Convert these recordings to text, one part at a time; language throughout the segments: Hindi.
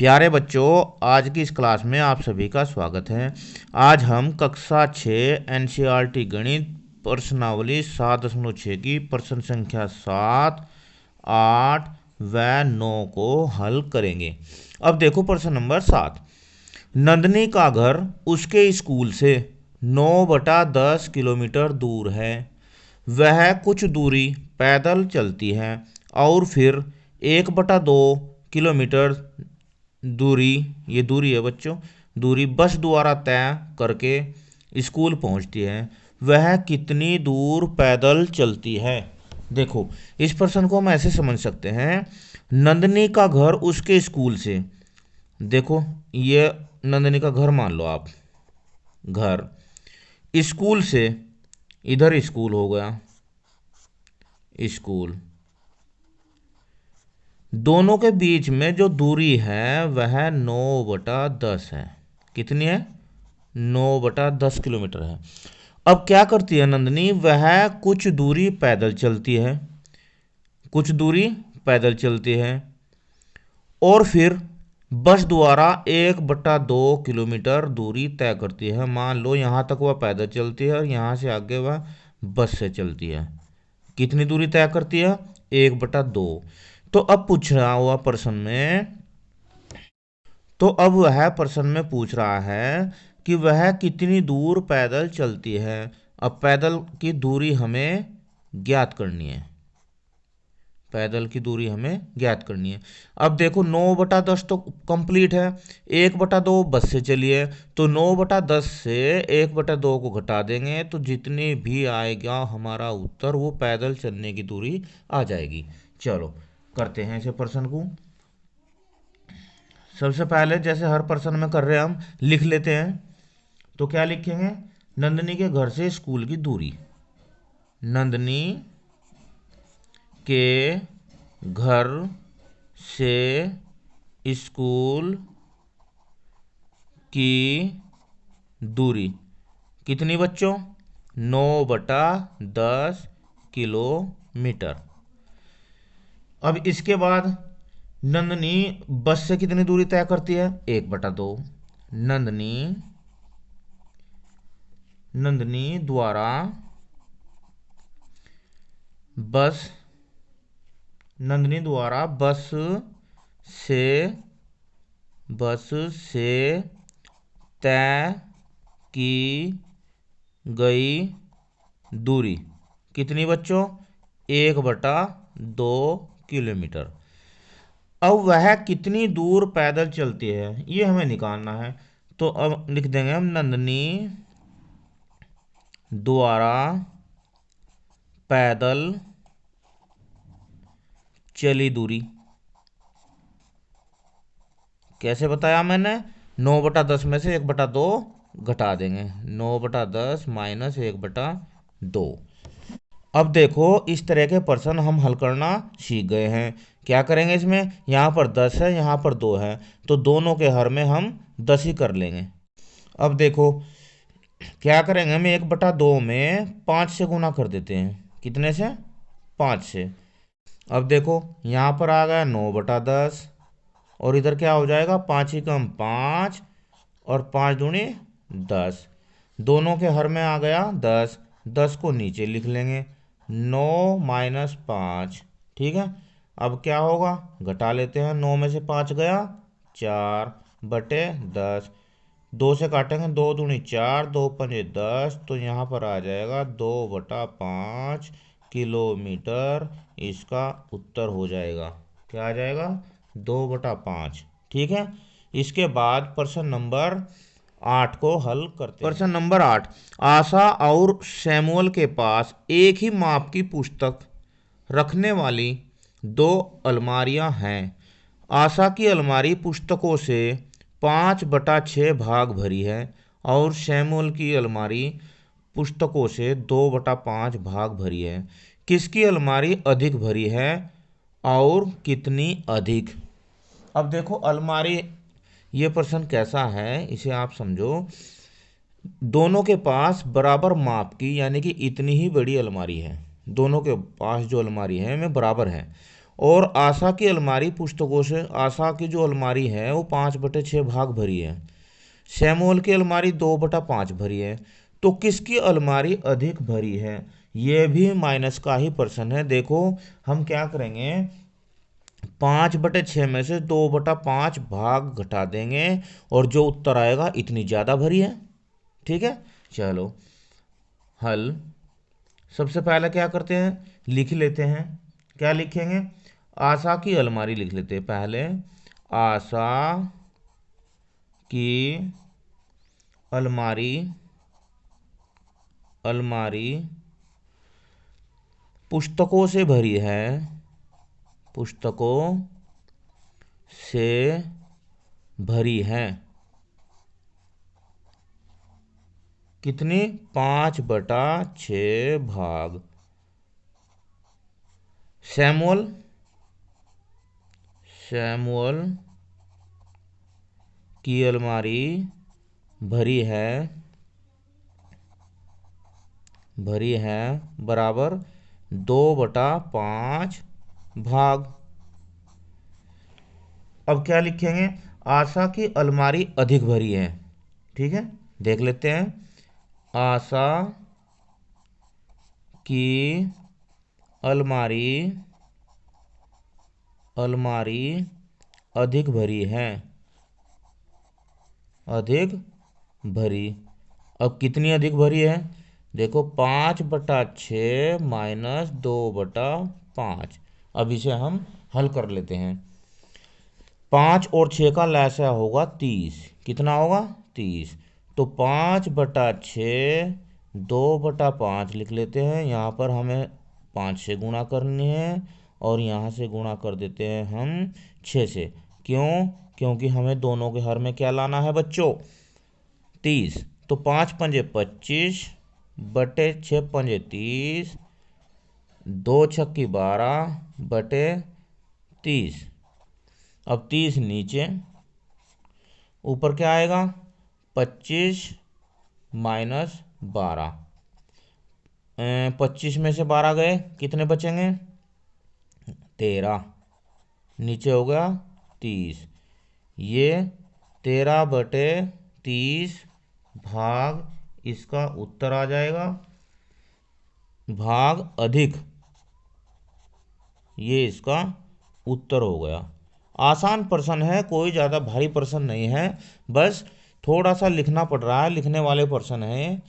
प्यारे बच्चों, आज की इस क्लास में आप सभी का स्वागत है। आज हम कक्षा 6 एनसीईआरटी गणित प्रश्नावली 7.6 की प्रश्न संख्या 7, 8 व 9 को हल करेंगे। अब देखो प्रश्न नंबर 7। नंदनी का घर उसके स्कूल से 9/10 किलोमीटर दूर है। वह कुछ दूरी पैदल चलती है और फिर 1/2 किलोमीटर दूरी, ये दूरी है बच्चों, दूरी बस द्वारा तय करके स्कूल पहुंचती है। वह कितनी दूर पैदल चलती है? देखो, इस प्रश्न को हम ऐसे समझ सकते हैं। नंदनी का घर उसके स्कूल से, देखो ये नंदनी का घर मान लो आप, घर, स्कूल से, इधर स्कूल हो गया, स्कूल, दोनों के बीच में जो दूरी है वह 9/10 है। कितनी है? 9/10 किलोमीटर है। अब क्या करती है नंदनी? वह कुछ दूरी पैदल चलती है, कुछ दूरी पैदल चलती है और फिर बस द्वारा 1/2 किलोमीटर दूरी तय करती है। मान लो यहाँ तक वह पैदल चलती है और यहाँ से आगे वह बस से चलती है। कितनी दूरी तय करती है? 1/2। तो अब पूछ रहा हुआ प्रश्न में, तो अब वह प्रश्न में पूछ रहा है कि वह कितनी दूर पैदल चलती है। अब पैदल की दूरी हमें ज्ञात करनी है, पैदल की दूरी हमें ज्ञात करनी है। अब देखो 9/10 तो कंप्लीट है, 1/2 बस से चलिए, तो 9/10 से 1/2 को घटा देंगे तो जितनी भी आएगा हमारा उत्तर वो पैदल चलने की दूरी आ जाएगी। चलो करते हैं इसे प्रश्न को। सबसे पहले जैसे हर प्रश्न में कर रहे हैं हम लिख लेते हैं। तो क्या लिखेंगे? नंदनी के घर से स्कूल की दूरी, नंदनी के घर से स्कूल की दूरी कितनी बच्चों? 9/10 किलोमीटर। अब इसके बाद नंदनी बस से कितनी दूरी तय करती है? 1/2। नंदनी नंदनी द्वारा बस नंदनी द्वारा से बस से तय की गई दूरी कितनी बच्चों? 1/2 किलोमीटर। अब वह कितनी दूर पैदल चलती है ये हमें निकालना है। तो अब लिख देंगे हम नंदनी द्वारा पैदल चली दूरी। कैसे बताया मैंने? 9/10 में से 1/2 घटा देंगे, 9/10 माइनस 1/2। अब देखो इस तरह के प्रश्न हम हल करना सीख गए हैं। क्या करेंगे इसमें? यहाँ पर 10 है, यहाँ पर 2 है, तो दोनों के हर में हम 10 ही कर लेंगे। अब देखो क्या करेंगे, हम 1/2 में 5 से गुना कर देते हैं। कितने से? 5 से। अब देखो यहाँ पर आ गया 9/10 और इधर क्या हो जाएगा? 5 ही कम 5 और 5 दूनी 10, दोनों के हर में आ गया 10। 10 को नीचे लिख लेंगे, 9 माइनस 5। ठीक है, अब क्या होगा? घटा लेते हैं, 9 में से 5 गया 4/10। 2 से काटेंगे, 2 दूनी 4, 2 पंजे 10, तो यहाँ पर आ जाएगा 2/5 किलोमीटर। इसका उत्तर हो जाएगा, क्या आ जाएगा? 2/5। ठीक है, इसके बाद प्रश्न नंबर 8 को हल करते हैं। प्रश्न नंबर 8। आशा और सैमुअल के पास एक ही माप की पुस्तक रखने वाली 2 अलमारियां हैं। आशा की अलमारी पुस्तकों से 5/6 भाग भरी है और सैमुअल की अलमारी पुस्तकों से 2/5 भाग भरी है। किसकी अलमारी अधिक भरी है और कितनी अधिक? अब देखो अलमारी, ये प्रश्न कैसा है इसे आप समझो। दोनों के पास बराबर माप की यानी कि इतनी ही बड़ी अलमारी है, दोनों के पास जो अलमारी है में बराबर है और आशा की अलमारी पुस्तकों से, आशा की जो अलमारी है वो 5/6 भाग भरी है। सैमुअल की अलमारी 2/5 भरी है। तो किसकी अलमारी अधिक भरी है? ये भी माइनस का ही प्रश्न है। देखो हम क्या करेंगे, 5/6 में से 2/5 भाग घटा देंगे और जो उत्तर आएगा इतनी ज़्यादा भरी है। ठीक है, चलो हल। सबसे पहले क्या करते हैं, लिख लेते हैं। क्या लिखेंगे? आशा की अलमारी लिख लेते हैं पहले। आशा की अलमारी, अलमारी पुस्तकों से भरी है, पुस्तकों से भरी है। कितनी? 5/6 भाग। सैमुअल, सैमुअल की अलमारी भरी है, भरी है बराबर 2/5 भाग। अब क्या लिखेंगे? आशा की अलमारी अधिक भरी है। ठीक है, देख लेते हैं। आशा की अलमारी, अलमारी अधिक भरी है, अधिक भरी। अब कितनी अधिक भरी है? देखो 5/6 माइनस 2/5। अब इसे हम हल कर लेते हैं। 5 और 6 का लसाया होगा 30। कितना होगा? 30। तो 5/6 2/5 लिख लेते हैं। यहाँ पर हमें 5 से गुणा करनी है और यहाँ से गुणा कर देते हैं हम 6 से। क्यों? क्योंकि हमें दोनों के हर में क्या लाना है बच्चों? 30। तो 5×5 = 25 बटे 6×5 = 30, 2×6 = 12 बटे 30। अब 30 नीचे, ऊपर क्या आएगा? 25 माइनस 12। 25 में से 12 गए, कितने बचेंगे? 13। नीचे हो गया 30। ये 13/30 भाग इसका उत्तर आ जाएगा। भाग अधिक, ये इसका उत्तर हो गया। आसान प्रश्न है, कोई ज़्यादा भारी प्रश्न नहीं है, बस थोड़ा सा लिखना पड़ रहा है, लिखने वाले प्रश्न है।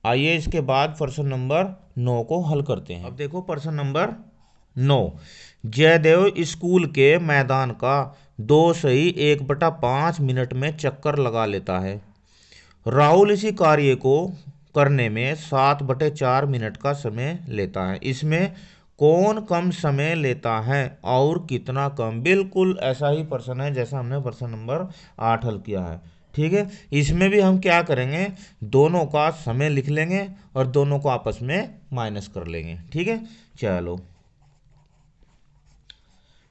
आइए इसके बाद प्रश्न नंबर 9 को हल करते हैं। अब देखो प्रश्न नंबर 9। जयदेव स्कूल के मैदान का 2 सही 1/5 मिनट में चक्कर लगा लेता है। राहुल इसी कार्य को करने में 7/4 मिनट का समय लेता है। इसमें कौन कम समय लेता है और कितना कम? बिल्कुल ऐसा ही प्रश्न है जैसा हमने प्रश्न नंबर 8 हल किया है। ठीक है, इसमें भी हम क्या करेंगे, दोनों का समय लिख लेंगे और दोनों को आपस में माइनस कर लेंगे। ठीक है, चलो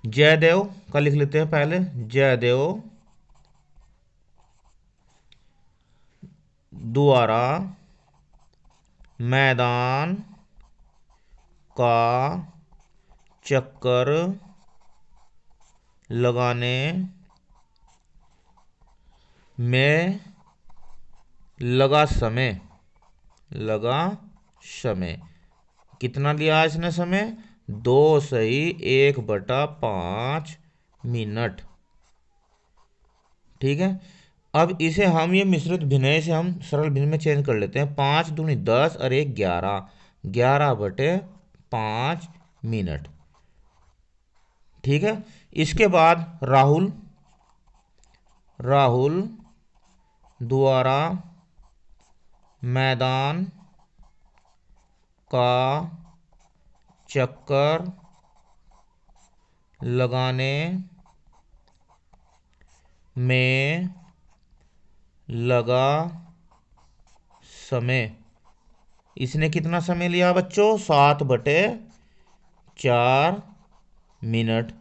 जयदेव का लिख लेते हैं पहले। जयदेव द्वारा मैदान का चक्कर लगाने में लगा समय, लगा समय कितना लिया इसने समय? 2 सही 1/5 मिनट। ठीक है, अब इसे हम ये मिश्रित भिन्न से हम सरल भिन्न में चेंज कर लेते हैं। 5 दूनी 10 और 1 11, 11/5 मिनट। ठीक है, इसके बाद राहुल, राहुल द्वारा मैदान का चक्कर लगाने में लगा समय, इसने कितना समय लिया बच्चों? 7/4 मिनट।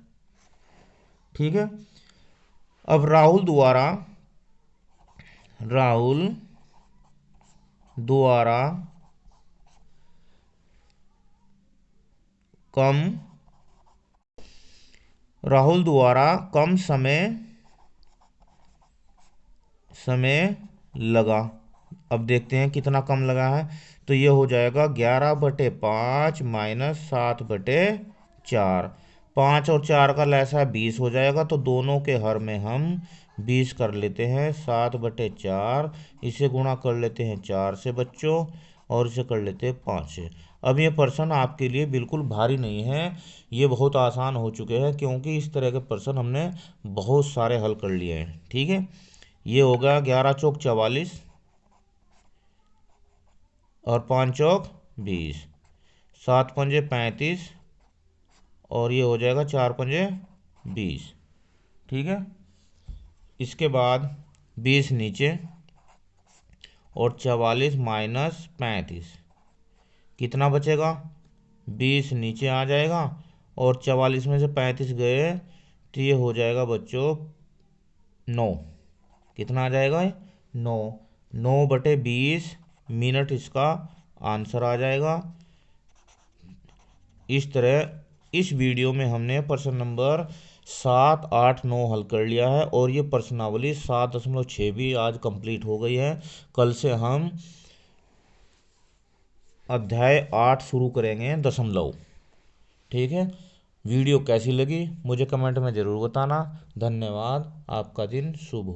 ठीक है, अब राहुल द्वारा, राहुल द्वारा कम राहुल द्वारा कम समय लगा। अब देखते हैं कितना कम लगा है। तो ये हो जाएगा 11/5 माइनस 7/4। 5 और 4 का लैसा 20 हो जाएगा, तो दोनों के हर में हम 20 कर लेते हैं। 7/4 इसे गुणा कर लेते हैं 4 से बच्चों, और इसे कर लेते हैं 5 से। अब ये प्रश्न आपके लिए बिल्कुल भारी नहीं है, ये बहुत आसान हो चुके हैं, क्योंकि इस तरह के प्रश्न हमने बहुत सारे हल कर लिए हैं। ठीक है, ये हो गया 11 चौक 44 और 5 चौक 20, 7 पंजे 35 और ये हो जाएगा 4 पंजे 20। ठीक है, इसके बाद 20 नीचे और 44 माइनस 35, कितना बचेगा? 20 नीचे आ जाएगा और 44 में से 35 गए तो ये हो जाएगा बच्चों 9। कितना आ जाएगा? 9। 9/20 मिनट इसका आंसर आ जाएगा। इस तरह इस वीडियो में हमने प्रश्न नंबर 7, 8, 9 हल कर लिया है, और ये प्रश्नावली 7.6 भी आज कंप्लीट हो गई है। कल से हम अध्याय 8 शुरू करेंगे, दशमलव। ठीक है, वीडियो कैसी लगी मुझे कमेंट में ज़रूर बताना। धन्यवाद, आपका दिन शुभ हो।